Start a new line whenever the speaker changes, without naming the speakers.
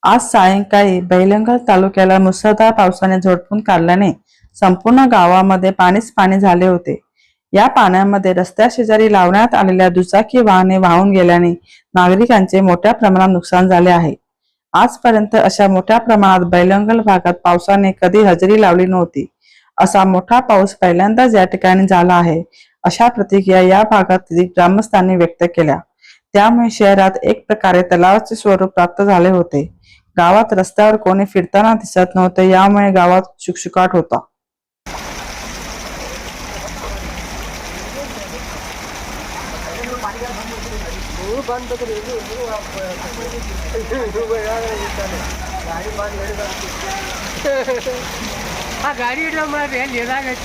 आज सायंकाळी बैलंगल तालुक्याला मुसळधार पावसाने झोडपून काढल्याने संपूर्ण गावामध्ये पाणीच पाणी झाले होते। या पाण्यामध्ये रस्त्या शेजारी लावण्यात आलेल्या दुचाकी वाहने वाहून गेल्याने नागरिकांचे मोठ्या प्रमाणात नुकसान झाले आहे। आजपर्यंत अशा मोठ्या प्रमाणात बैलंगल भागात पावसाने कधी हजेरी लावली नव्हती। असा मोठा पाऊस पहिल्यांदाच या ठिकाणी झाला आहे, अशा प्रतिक्रिया या भागातील ग्रामस्थांनी व्यक्त केल्या। त्यामुळे शहरात एक प्रकारे तलावाचे स्वरूप प्राप्त झाले होते। गावात रस्त्यावर कोणी फिरताना दिसत नव्हते, यामुळे गावात शुकशुकाट होता।
गाड़ी ले जाए